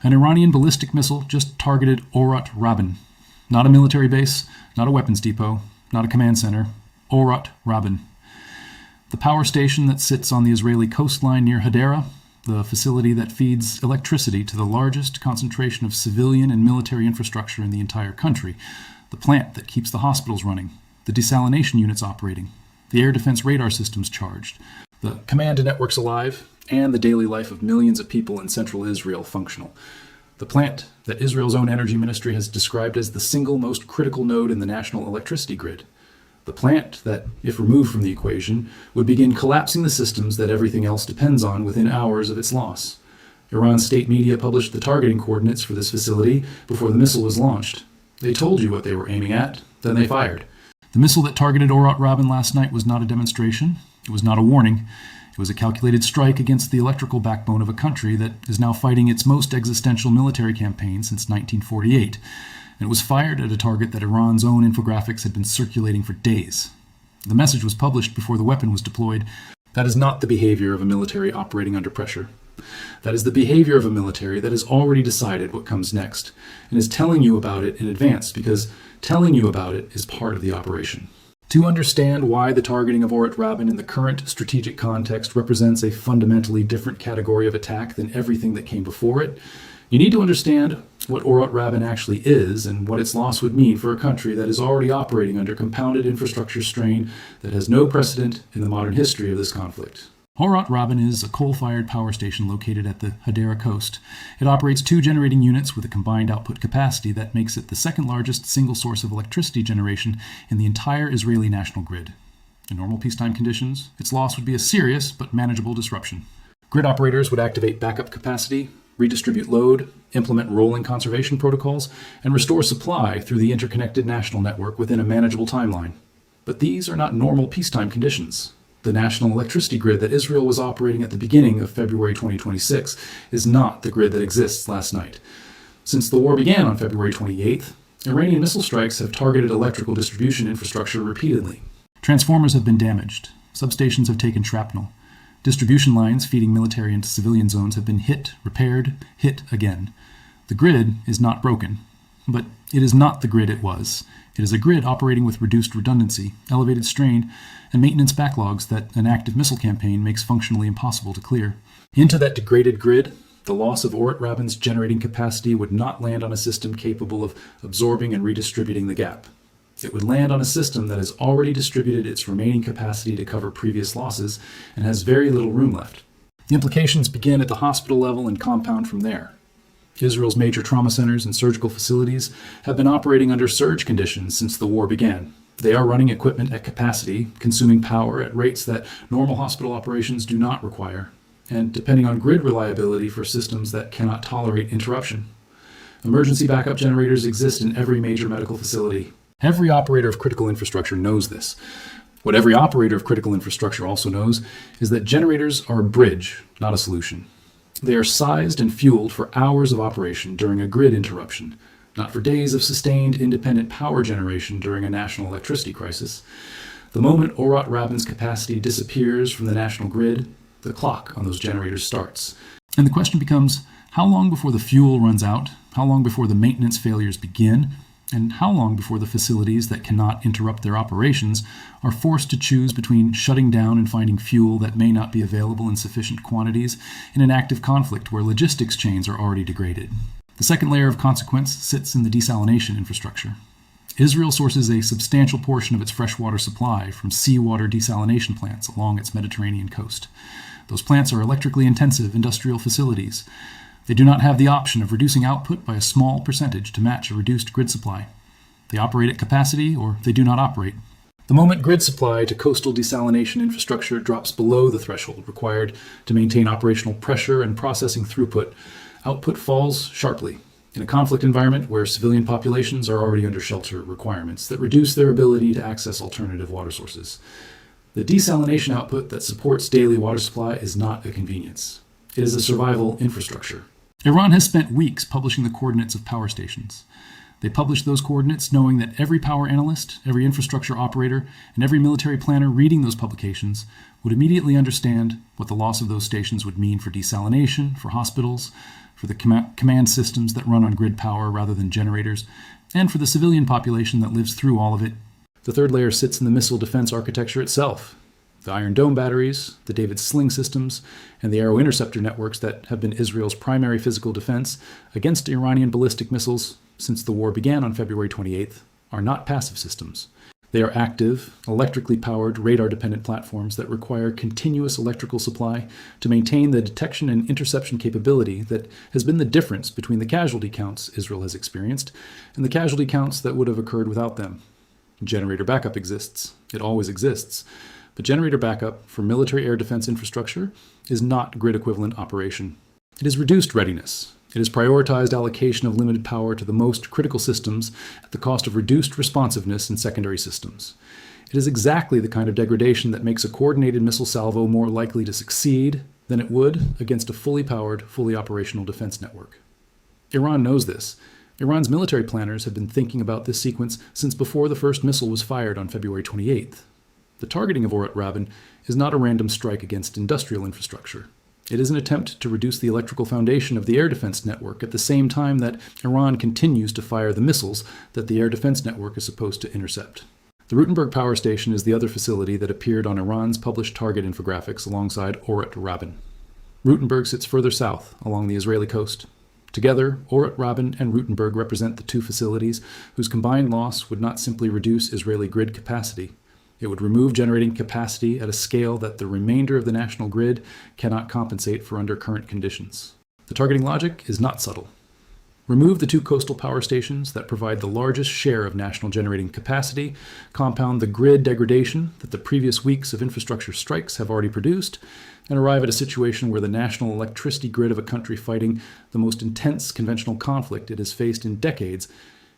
An Iranian ballistic missile just targeted Orot Rabin. Not a military base, not a weapons depot, not a command center. Orot Rabin. The power station that sits on the Israeli coastline near Hadera, the facility that feeds electricity to the largest concentration of civilian and military infrastructure in the entire country, the plant that keeps the hospitals running, the desalination units operating, the air defense radar systems charged, the command networks alive, and the daily life of millions of people in central Israel functional. The plant that Israel's own energy ministry has described as the single most critical node in the national electricity grid. The plant that, if removed from the equation, would begin collapsing the systems that everything else depends on within hours of its loss. Iran's state media published the targeting coordinates for this facility before the missile was launched. They told you what they were aiming at, then they fired. The missile that targeted Orot Rabin last night was not a demonstration. It was not a warning. It was a calculated strike against the electrical backbone of a country that is now fighting its most existential military campaign since 1948. And it was fired at a target that Iran's own infographics had been circulating for days. The message was published before the weapon was deployed. That is not the behavior of a military operating under pressure. That is the behavior of a military that has already decided what comes next and is telling you about it in advance, because telling you about it is part of the operation. To understand why the targeting of Orot Rabin in the current strategic context represents a fundamentally different category of attack than everything that came before it, you need to understand what Orot Rabin actually is and what its loss would mean for a country that is already operating under compounded infrastructure strain that has no precedent in the modern history of this conflict. Orot Rabin is a coal-fired power station located at the Hadera coast. It operates 2 generating units with a combined output capacity that makes it the second largest single source of electricity generation in the entire Israeli national grid. In normal peacetime conditions, its loss would be a serious but manageable disruption. Grid operators would activate backup capacity, redistribute load, implement rolling conservation protocols, and restore supply through the interconnected national network within a manageable timeline. But these are not normal peacetime conditions. The national electricity grid that Israel was operating at the beginning of February 2026 is not the grid that exists last night. Since the war began on February 28th, Iranian missile strikes have targeted electrical distribution infrastructure repeatedly. Transformers have been damaged. Substations have taken shrapnel. Distribution lines feeding military into civilian zones have been hit, repaired, hit again. The grid is not broken, but it is not the grid it was. It is a grid operating with reduced redundancy, elevated strain, and maintenance backlogs that an active missile campaign makes functionally impossible to clear. Into that degraded grid, the loss of Orot Rabin's generating capacity would not land on a system capable of absorbing and redistributing the gap. It would land on a system that has already distributed its remaining capacity to cover previous losses and has very little room left. The implications begin at the hospital level and compound from there. Israel's major trauma centers and surgical facilities have been operating under surge conditions since the war began. They are running equipment at capacity, consuming power at rates that normal hospital operations do not require, and depending on grid reliability for systems that cannot tolerate interruption. Emergency backup generators exist in every major medical facility. Every operator of critical infrastructure knows this. What every operator of critical infrastructure also knows is that generators are a bridge, not a solution. They are sized and fueled for hours of operation during a grid interruption, not for days of sustained independent power generation during a national electricity crisis. The moment Orot Rabin's capacity disappears from the national grid, the clock on those generators starts. And the question becomes, how long before the fuel runs out? How long before the maintenance failures begin? And how long before the facilities that cannot interrupt their operations are forced to choose between shutting down and finding fuel that may not be available in sufficient quantities in an active conflict where logistics chains are already degraded? The second layer of consequence sits in the desalination infrastructure. Israel sources a substantial portion of its freshwater supply from seawater desalination plants along its Mediterranean coast. Those plants are electrically intensive industrial facilities. They do not have the option of reducing output by a small percentage to match a reduced grid supply. They operate at capacity or they do not operate. The moment grid supply to coastal desalination infrastructure drops below the threshold required to maintain operational pressure and processing throughput, output falls sharply. In a conflict environment where civilian populations are already under shelter requirements that reduce their ability to access alternative water sources. The desalination output that supports daily water supply is not a convenience. It is a survival infrastructure. Iran has spent weeks publishing the coordinates of power stations. They published those coordinates knowing that every power analyst, every infrastructure operator, and every military planner reading those publications would immediately understand what the loss of those stations would mean for desalination, for hospitals, for the command systems that run on grid power rather than generators, and for the civilian population that lives through all of it. The third layer sits in the missile defense architecture itself. The Iron Dome batteries, the David Sling systems, and the Arrow interceptor networks that have been Israel's primary physical defense against Iranian ballistic missiles since the war began on February 28th are not passive systems. They are active, electrically powered, radar-dependent platforms that require continuous electrical supply to maintain the detection and interception capability that has been the difference between the casualty counts Israel has experienced and the casualty counts that would have occurred without them. Generator backup exists. It always exists. But generator backup for military air defense infrastructure is not grid-equivalent operation. It is reduced readiness. It is prioritized allocation of limited power to the most critical systems at the cost of reduced responsiveness in secondary systems. It is exactly the kind of degradation that makes a coordinated missile salvo more likely to succeed than it would against a fully powered, fully operational defense network. Iran knows this. Iran's military planners have been thinking about this sequence since before the first missile was fired on February 28th. The targeting of Orot Rabin is not a random strike against industrial infrastructure. It is an attempt to reduce the electrical foundation of the air defense network at the same time that Iran continues to fire the missiles that the air defense network is supposed to intercept. The Rutenberg power station is the other facility that appeared on Iran's published target infographics alongside Orot Rabin. Rutenberg sits further south along the Israeli coast. Together, Orot Rabin and Rutenberg represent the two facilities whose combined loss would not simply reduce Israeli grid capacity. It would remove generating capacity at a scale that the remainder of the national grid cannot compensate for under current conditions. The targeting logic is not subtle. Remove the two coastal power stations that provide the largest share of national generating capacity, compound the grid degradation that the previous weeks of infrastructure strikes have already produced, and arrive at a situation where the national electricity grid of a country fighting the most intense conventional conflict it has faced in decades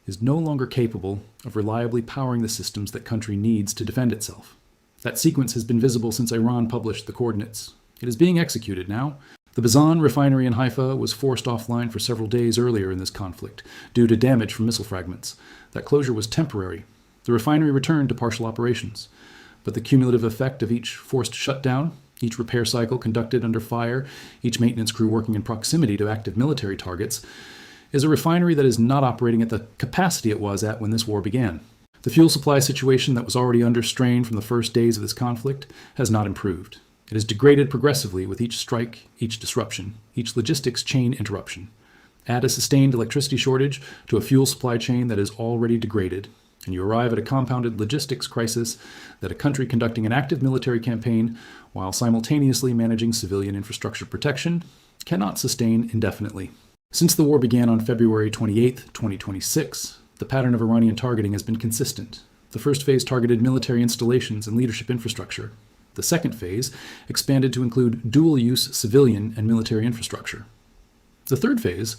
is no longer capable of reliably powering the systems that country needs to defend itself. That sequence has been visible since Iran published the coordinates. It is being executed now. The Bazan refinery in Haifa was forced offline for several days earlier in this conflict due to damage from missile fragments. That closure was temporary. The refinery returned to partial operations. But the cumulative effect of each forced shutdown, each repair cycle conducted under fire, each maintenance crew working in proximity to active military targets, is a refinery that is not operating at the capacity it was at when this war began. The fuel supply situation that was already under strain from the first days of this conflict has not improved. It has degraded progressively with each strike, each disruption, each logistics chain interruption. Add a sustained electricity shortage to a fuel supply chain that is already degraded, and you arrive at a compounded logistics crisis that a country conducting an active military campaign while simultaneously managing civilian infrastructure protection cannot sustain indefinitely. Since the war began on February 28, 2026, the pattern of Iranian targeting has been consistent. The first phase targeted military installations and leadership infrastructure. The second phase expanded to include dual-use civilian and military infrastructure. The third phase,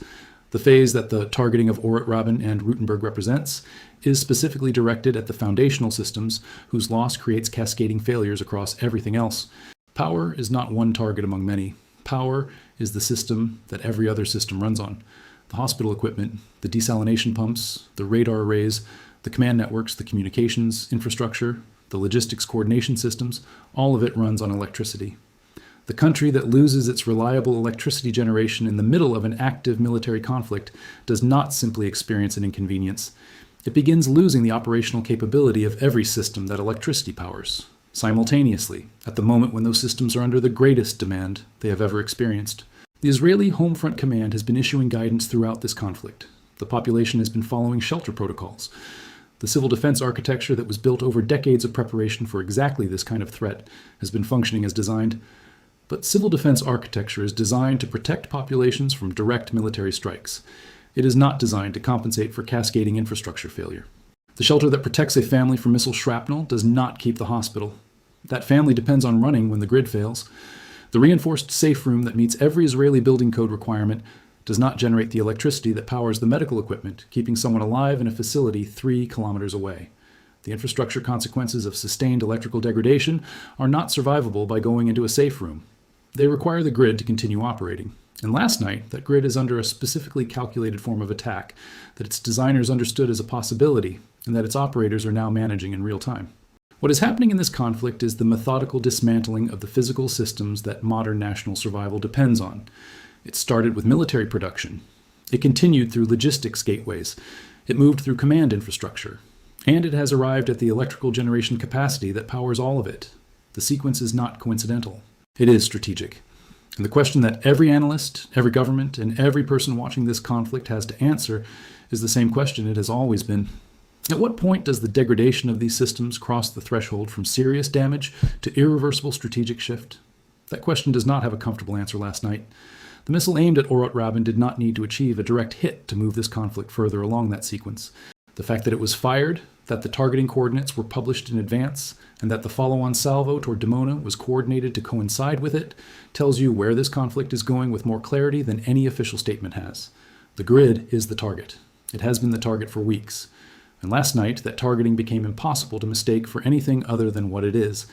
the phase that the targeting of Orot Rabin and Rutenberg represents, is specifically directed at the foundational systems whose loss creates cascading failures across everything else. Power is not one target among many. Power is the system that every other system runs on. The hospital equipment, the desalination pumps, the radar arrays, the command networks, the communications infrastructure, the logistics coordination systems, all of it runs on electricity. The country that loses its reliable electricity generation in the middle of an active military conflict does not simply experience an inconvenience. It begins losing the operational capability of every system that electricity powers, simultaneously, at the moment when those systems are under the greatest demand they have ever experienced. The Israeli Home Front Command has been issuing guidance throughout this conflict. The population has been following shelter protocols. The civil defense architecture that was built over decades of preparation for exactly this kind of threat has been functioning as designed. But civil defense architecture is designed to protect populations from direct military strikes. It is not designed to compensate for cascading infrastructure failure. The shelter that protects a family from missile shrapnel does not keep the hospital. That family depends on running when the grid fails. The reinforced safe room that meets every Israeli building code requirement does not generate the electricity that powers the medical equipment, keeping someone alive in a facility 3 kilometers away. The infrastructure consequences of sustained electrical degradation are not survivable by going into a safe room. They require the grid to continue operating. And last night, that grid is under a specifically calculated form of attack that its designers understood as a possibility and that its operators are now managing in real time. What is happening in this conflict is the methodical dismantling of the physical systems that modern national survival depends on. It started with military production. It continued through logistics gateways. It moved through command infrastructure. And it has arrived at the electrical generation capacity that powers all of it. The sequence is not coincidental. It is strategic. And the question that every analyst, every government, and every person watching this conflict has to answer is the same question it has always been. At what point does the degradation of these systems cross the threshold from serious damage to irreversible strategic shift? That question does not have a comfortable answer last night. The missile aimed at Orot Rabin did not need to achieve a direct hit to move this conflict further along that sequence. The fact that it was fired, that the targeting coordinates were published in advance, and that the follow-on salvo toward Dimona was coordinated to coincide with it, tells you where this conflict is going with more clarity than any official statement has. The grid is the target. It has been the target for weeks. And last night, that targeting became impossible to mistake for anything other than what it is.